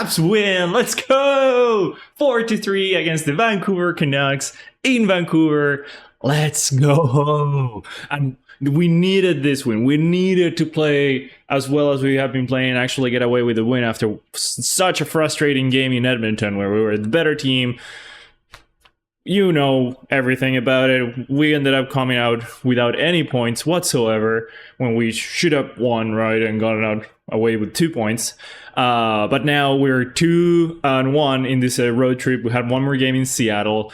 Habs win. Let's go. 4-3 against the Vancouver Canucks in Vancouver. Let's go. And we needed this win. We needed to play as well as we have been playing and actually get away with the win after such a frustrating game in Edmonton where we were the better team. You know everything about it. We ended up coming out without any points whatsoever when we should have won, right, and gotten out away with 2 points. But now we're 2-1 in this road trip. We had one more game in Seattle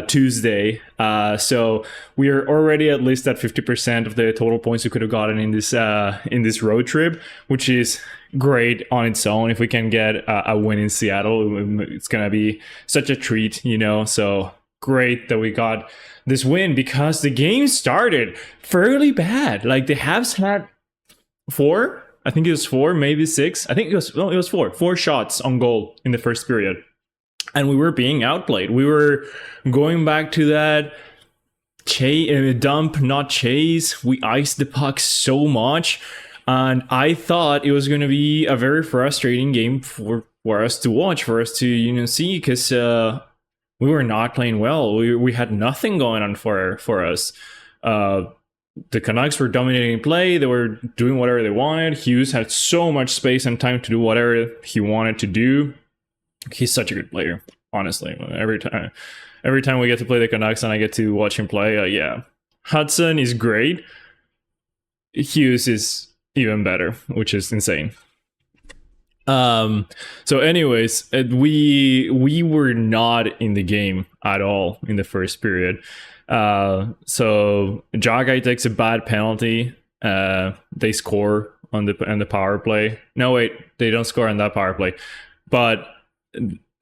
Tuesday. So we are already at least at 50% of the total points we could have gotten in this road trip, which is great on its own. If we can get a win in Seattle, it's going to be such a treat, you know, so great that we got this win because the game started fairly bad. Like the Habs had four, maybe six. I think it was four shots on goal in the first period. And we were being outplayed. We were going back to that dump, not chase. We iced the puck so much. And I thought it was going to be a very frustrating game for us to watch, for us to, see, because we were not playing well. We had nothing going on for us. The Canucks were dominating play. They were doing whatever they wanted. Hughes had so much space and time to do whatever he wanted to do. He's such a good player, honestly. Every time we get to play the Canucks and I get to watch him play, yeah. Hudson is great. Hughes is even better, which is insane. So anyways, we were not in the game at all in the first period. So Jagai takes a bad penalty. They score on the power play. No, wait, they don't score on that power play, but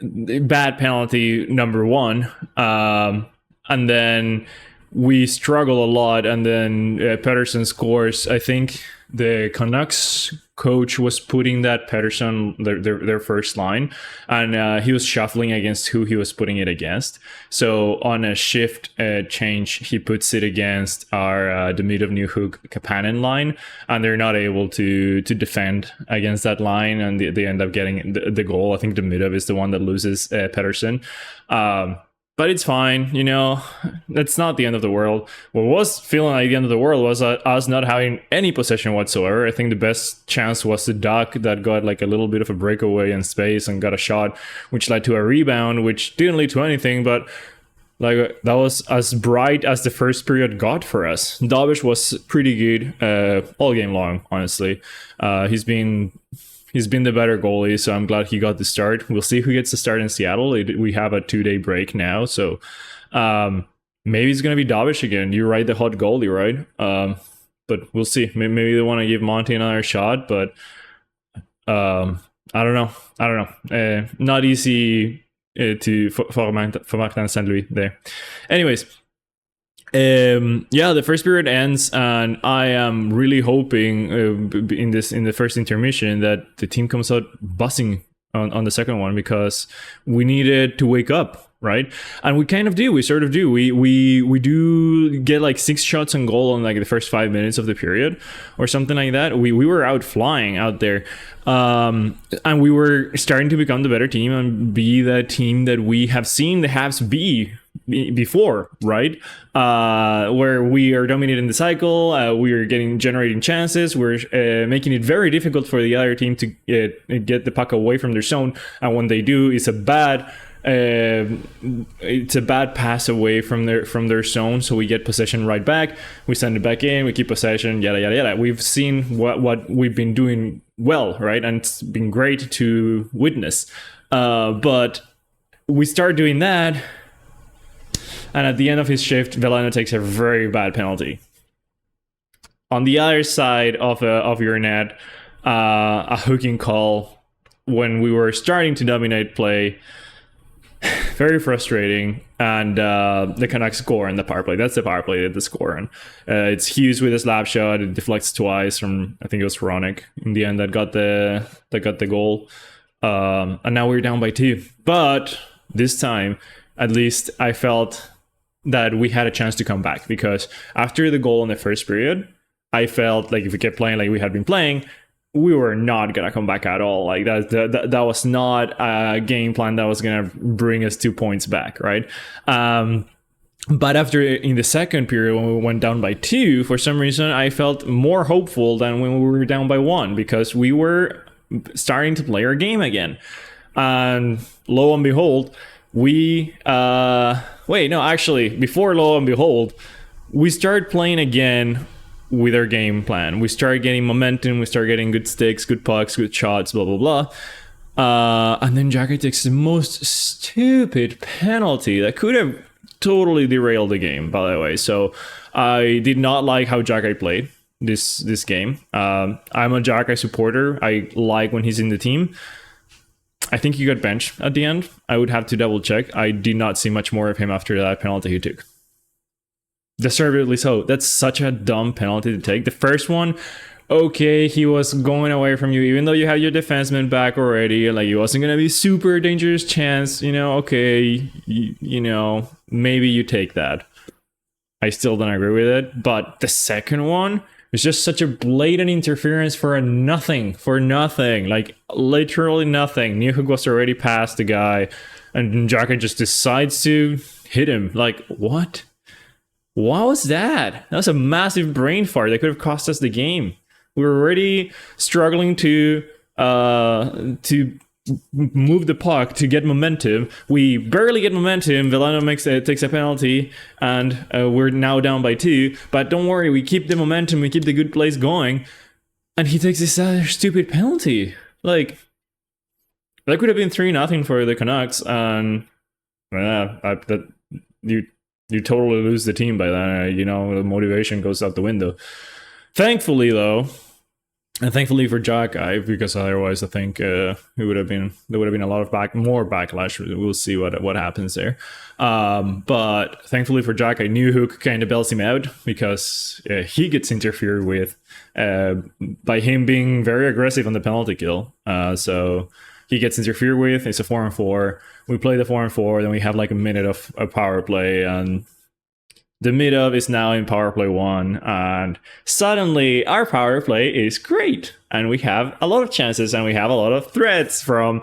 bad penalty number one. And then we struggle a lot, and then Pettersson scores. I think the Canucks coach was putting that Pettersson their first line, and he was shuffling against who he was putting it against. So on a shift change, he puts it against our Demidov New Hook Kapanen line, and they're not able to defend against that line, and they end up getting the goal. I think Demidov is the one that loses Pettersson. But it's fine, that's not the end of the world. What was feeling like the end of the world was us not having any possession whatsoever. I think the best chance was the Duck that got like a little bit of a breakaway in space and got a shot, which led to a rebound, which didn't lead to anything, but like that was as bright as the first period got for us. Dabish was pretty good all game long, honestly. He's been the better goalie, so I'm glad he got the start. We'll see who gets the start in Seattle. We have a 2-day break now, so maybe it's going to be Dabish again. You write the hot goalie, right? But we'll see. Maybe they want to give Monty another shot, but I don't know. Not easy for Martin St. Louis there. Anyways. The first period ends, and I am really hoping in the first intermission that the team comes out buzzing on the second one, because we needed to wake up, right? And we kind of do. We sort of do. We do get like 6 shots on goal in like the first 5 minutes of the period or something like that. We were out flying out there, and we were starting to become the better team and be the team that we have seen the Habs be before, right? Where we are dominating the cycle, we are generating chances, we're making it very difficult for the other team to get the puck away from their zone, and when they do, it's a bad pass away from their zone, so we get possession right back, we send it back in, we keep possession, yada yada yada. We've seen what we've been doing well, right? And it's been great to witness, but we start doing that, and at the end of his shift, Veleno takes a very bad penalty. On the other side of your net, a hooking call when we were starting to dominate play. Very frustrating. And the Canucks score in the power play. That's the power play that they score in. It's Hughes with a slap shot. It deflects twice from, I think it was Hronek in the end that got the goal. And now we're down by 2. But this time, at least I felt that we had a chance to come back, because after the goal in the first period, I felt like if we kept playing like we had been playing, we were not gonna come back at all. Like that was not a game plan that was gonna bring us 2 points back, right? But after in the second period, when we went down by 2, for some reason I felt more hopeful than when we were down by 1, because we were starting to play our game again. And lo and behold, we before lo and behold, we started playing again with our game plan. We started getting momentum, we started getting good sticks, good pucks, good shots, blah blah blah. And then Jackie takes the most stupid penalty that could have totally derailed the game, by the way. So I did not like how Jackie played this game. I'm a Jackie supporter. I like when he's in the team. I think he got benched at the end. I would have to double check. I did not see much more of him after that penalty he took. Deservedly so. That's such a dumb penalty to take. The first one, okay, he was going away from you, even though you had your defenseman back already. Like, it wasn't gonna be super dangerous chance. Okay, maybe you take that. I still don't agree with it. But the second one was just such a blatant interference for nothing. Like, literally nothing. Newhook was already past the guy, and Jackie just decides to hit him. Like, what? What was that? That was a massive brain fart that could have cost us the game. We were already struggling to move the puck, to get momentum. We barely get momentum. Villano takes a penalty, and we're now down by 2. But don't worry, we keep the momentum, we keep the good plays going, and he takes this other stupid penalty. Like, that could have been 3-0 for the Canucks, and you totally lose the team by that. The motivation goes out the window. Thankfully, though, and thankfully for Jack, because otherwise I think there would have been a lot of more backlash. We'll see what happens there. But thankfully for Jack, I knew who kind of bails him out, because he gets interfered with by him being very aggressive on the penalty kill. So he gets interfered with. It's a 4-on-4. We play the 4-on-4, then we have like a minute of a power play, and the mid-of is now in power play 1, and suddenly our power play is great, and we have a lot of chances, and we have a lot of threats, from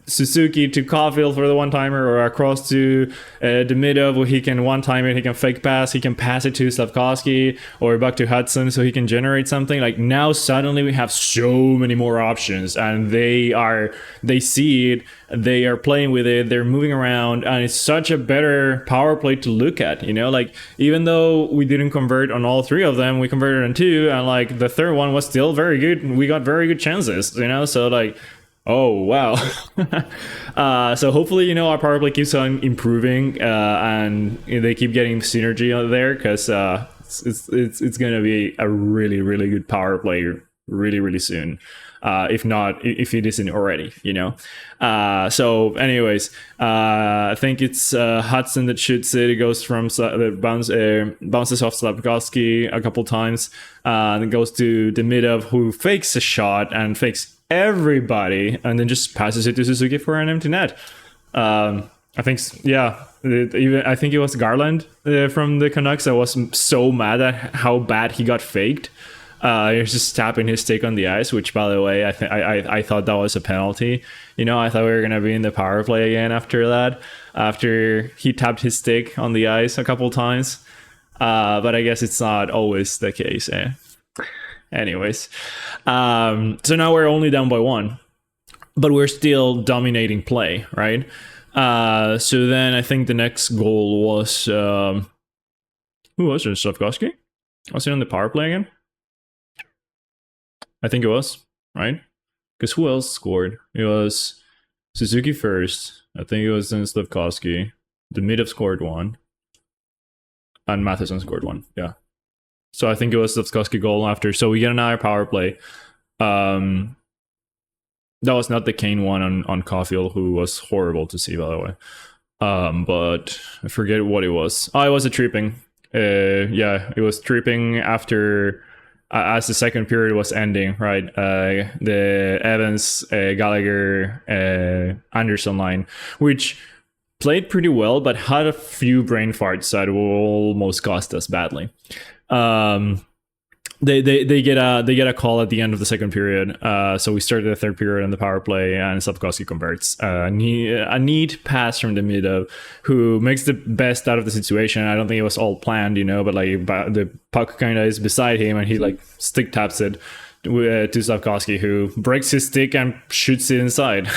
Suzuki to Caulfield for the one-timer, or across to the mid-of, where he can one-time it, he can fake pass, he can pass it to Slavkovsky, or back to Hudson, so he can generate something. Like, now suddenly we have so many more options, and they see it, they are playing with it, they're moving around, and it's such a better power play to look at. Like, even though we didn't convert on all 3 of them, we converted on 2, and like the third one was still very good. We got very good chances, so like, oh wow. So hopefully, our power play keeps on improving, and they keep getting synergy out there, because it's gonna be a really, really good power play really, really soon. If it isn't already, So anyways, I think it's Hudson that shoots it. It goes from bounces off Slavkovsky a couple times, and it goes to the mid-of, who fakes a shot and fakes everybody, and then just passes it to Suzuki for an empty net. I think it was Garland from the Canucks that was so mad at how bad he got faked. He was just tapping his stick on the ice, which, by the way, I thought that was a penalty. I thought we were gonna be in the power play again after that, after he tapped his stick on the ice a couple times. But I guess it's not always the case. Anyways, so now we're only down by 1, but we're still dominating play, right? So then I think the next goal was who was it? Slavkovsky? Was it on the power play again? I think it was, right? Because who else scored? It was Suzuki first. I think it was then Slavkovsky. The mid-of scored 1. And Matheson scored 1. Yeah. So I think it was Slavkovsky goal after. So we get another power play. That was not the Kane one on Caulfield, who was horrible to see, by the way. But I forget what it was. Oh, it was a tripping. It was tripping after... as the second period was ending, right? The Evans, Gallagher, Anderson line, which played pretty well, but had a few brain farts that will almost cost us badly. they get a call at the end of the second period. So we started the third period on the power play, and Slavkovsky converts a neat pass from the mid of who makes the best out of the situation. I don't think it was all planned, but like the puck kind of is beside him, and he like stick taps it to Slavkovsky, who breaks his stick and shoots it inside.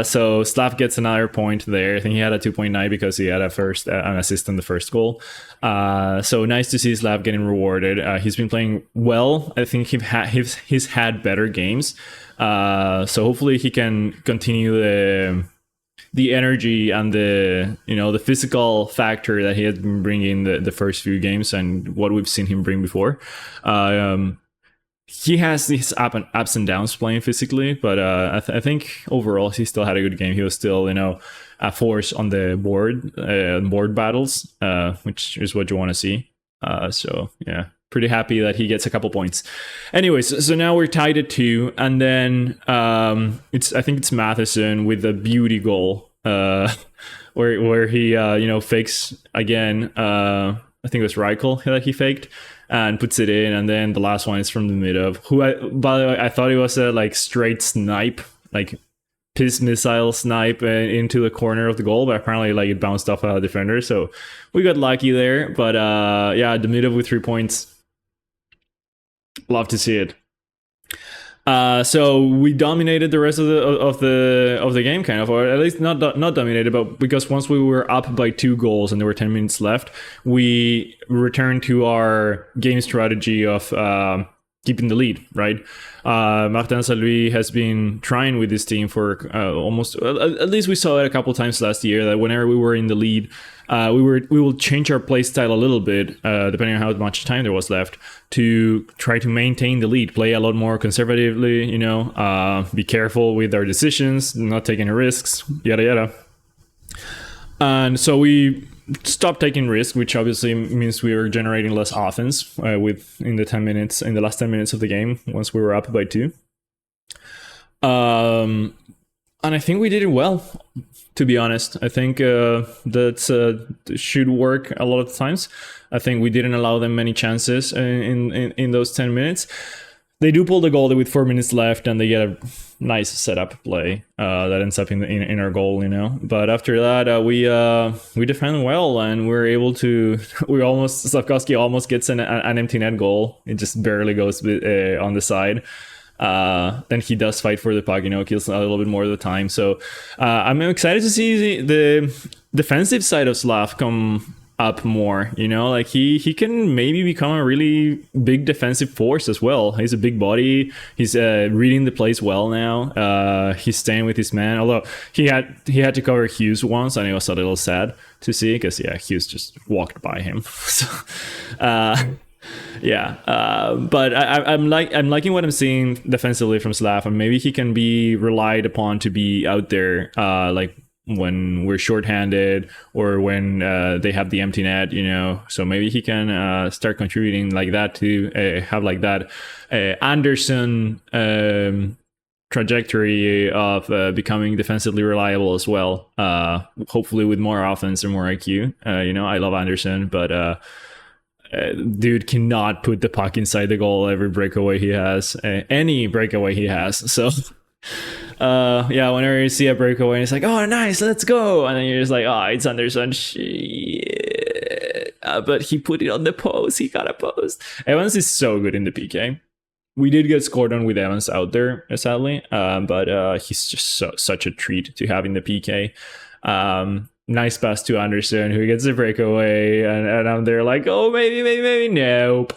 So Slav gets another point there. I think he had a 2.9 because he had an assist on the first goal. So nice to see Slav getting rewarded. He's been playing well. I think he's had better games. So hopefully he can continue the energy and the physical factor that he has been bringing the first few games and what we've seen him bring before. He has these ups and downs playing physically, but I think overall he still had a good game. He was still, a force on the board battles, which is what you want to see. So yeah, pretty happy that he gets a couple points. Anyways, so now we're tied at 2, and then I think it's Matheson with a beauty goal, where he fakes again. I think it was Reichel that he faked and puts it in, and then the last one is from the mid of who by the way, I thought it was a like straight snipe, like piss missile snipe into the corner of the goal, but apparently like it bounced off a defender, so we got lucky there. But yeah, the mid of with 3 points, love to see it. So we dominated the rest of the game, kind of, or at least not dominated, but because once we were up by 2 goals and there were 10 minutes left, we returned to our game strategy of keeping the lead, right? Martin Saint-Louis has been trying with this team for almost, at least we saw it a couple times last year, that whenever we were in the lead, we will change our play style a little bit, depending on how much time there was left, to try to maintain the lead, play a lot more conservatively, be careful with our decisions, not taking risks, yada yada. And so we stopped taking risks, which obviously means we were generating less offense in the last 10 minutes of the game once we were up by 2. And I think we did it well, to be honest. I think that should work a lot of times. I think we didn't allow them many chances in those 10 minutes. They do pull the goal with 4 minutes left, and they get a nice setup play that ends up in our goal, But after that, we defend well, and we're able to. Slavkovsky almost gets an empty net goal. It just barely goes on the side. Then he does fight for the puck, kills a little bit more of the time. So I'm excited to see the defensive side of Slav come up more, like he can maybe become a really big defensive force as well. He's a big body. He's reading the plays well now. He's staying with his man, although he had to cover Hughes once, and it was a little sad to see because Hughes just walked by him. So but I'm liking what I'm seeing defensively from Slav, and maybe he can be relied upon to be out there like when we're shorthanded or when they have the empty net, so maybe he can start contributing like that to have like that Anderson trajectory of becoming defensively reliable as well, hopefully with more offense and more IQ. I love Anderson, but dude cannot put the puck inside the goal every breakaway he has, any breakaway he has. So whenever you see a breakaway and it's like, oh nice, let's go, and then you're just like, oh, it's Anderson, shit. But he put it on the post. He got a post. Evans is so good in the PK. We did get scored on with Evans out there, sadly, but he's just such a treat to have in the PK. Nice pass to Anderson, who gets a breakaway, and I'm there like, oh, maybe, nope.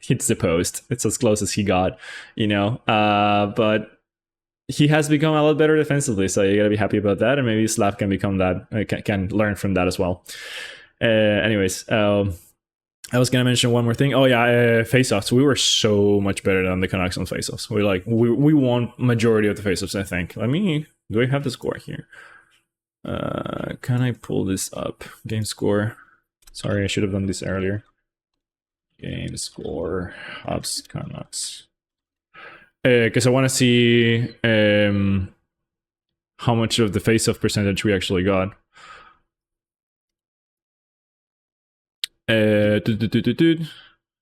Hits the post. It's as close as he got, but he has become a lot better defensively, so you gotta be happy about that, and maybe Slav can become that, can learn from that as well. Anyways, I was gonna mention one more thing. Oh yeah, face-offs. We were so much better than the Canucks on face-offs. We won majority of the face-offs, I think. Do I have the score here? Can I pull this up? Game score. Sorry, I should have done this earlier. Game score. HABS Canucks. Because I want to see how much of the face-off percentage we actually got.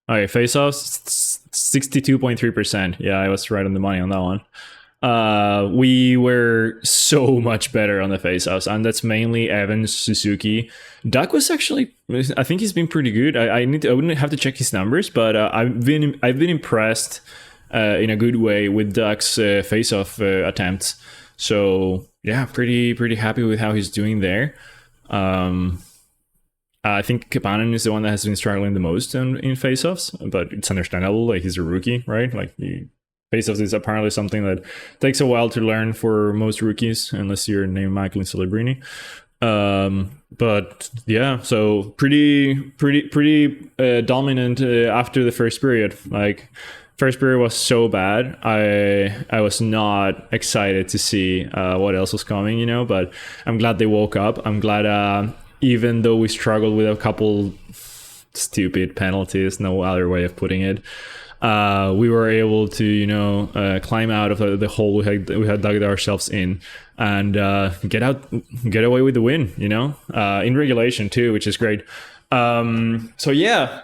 Okay, face-offs 62.3%. Yeah, I was right on the money on that one. We were so much better on the face-offs, and that's mainly Evans, Suzuki. Duck was actually, I think he's been pretty good. I wouldn't have to check his numbers, but I've been impressed in a good way with Duck's face-off attempts. So yeah, pretty happy with how he's doing there. I think Kapanen is the one that has been struggling the most in face-offs, but it's understandable. Like, he's a rookie, right? Like, face-offs is apparently something that takes a while to learn for most rookies, unless you're named Michael Celebrini. But yeah, so pretty dominant after the first period. Like, first period was so bad. I was not excited to see what else was coming, you know. But I'm glad they woke up. I'm glad. Even though we struggled with a couple stupid penalties, no other way of putting it, we were able to, you know, climb out of the hole we had dug ourselves in, and get away with the win, you know, in regulation too, which is great. So yeah,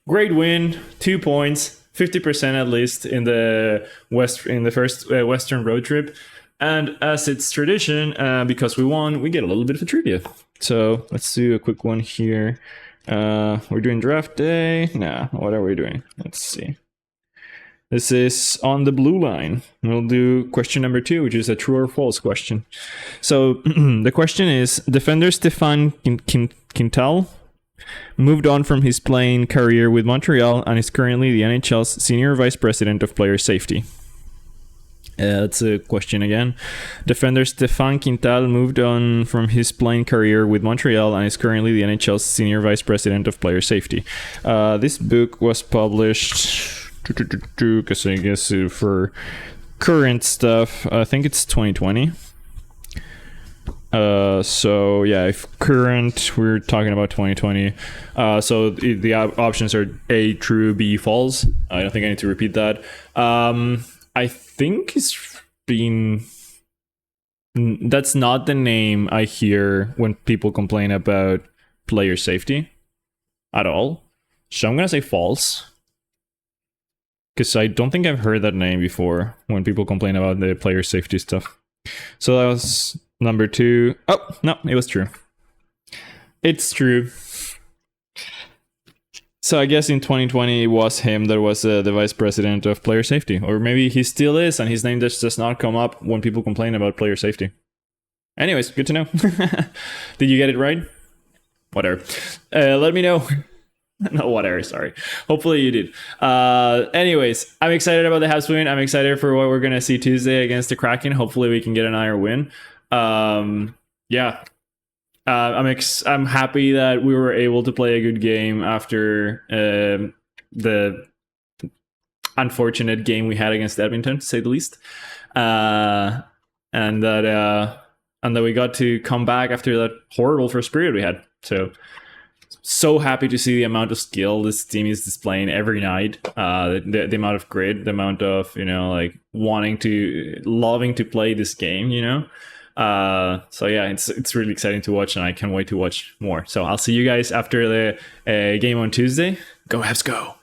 great win, 2 points, 50% at least in the first Western road trip. And as it's tradition, because we won, we get a little bit of a trivia. So let's do a quick one here. We're doing draft day. Nah, what are we doing? Let's see. This is on the blue line. We'll do question number 2, which is a true or false question. So the question is, defender Stefan Quintal moved on from his playing career with Montreal and is currently the NHL's Senior Vice President of Player Safety. That's a question again. Defender Stefan Quintal moved on from his playing career with Montreal and is currently the NHL's Senior Vice President of Player Safety. This book was published, because I guess for current stuff, I think it's 2020. So yeah, if current, we're talking about 2020. So the options are A, true, B, false. I don't think I need to repeat that. I think that's not the name I hear when people complain about player safety at all. So I'm going to say false, because I don't think I've heard that name before when people complain about the player safety stuff. So that was number 2. Oh, no, it was true. It's true. So I guess in 2020 it was him that was the vice president of player safety. Or maybe he still is, and his name just does not come up when people complain about player safety. Anyways, good to know. Did you get it right? Whatever. Let me know. No, whatever, sorry. Hopefully you did. Anyways, I'm excited about the Habs win. I'm excited for what we're going to see Tuesday against the Kraken. Hopefully we can get an iron win. Yeah. I'm happy that we were able to play a good game after the unfortunate game we had against Edmonton, to say the least, and that we got to come back after that horrible first period we had. So happy to see the amount of skill this team is displaying every night. The amount of grit, the amount of, you know, like loving to play this game, you know. So yeah, it's really exciting to watch, and I can't wait to watch more. So I'll see you guys after the game on Tuesday. Go Habs go!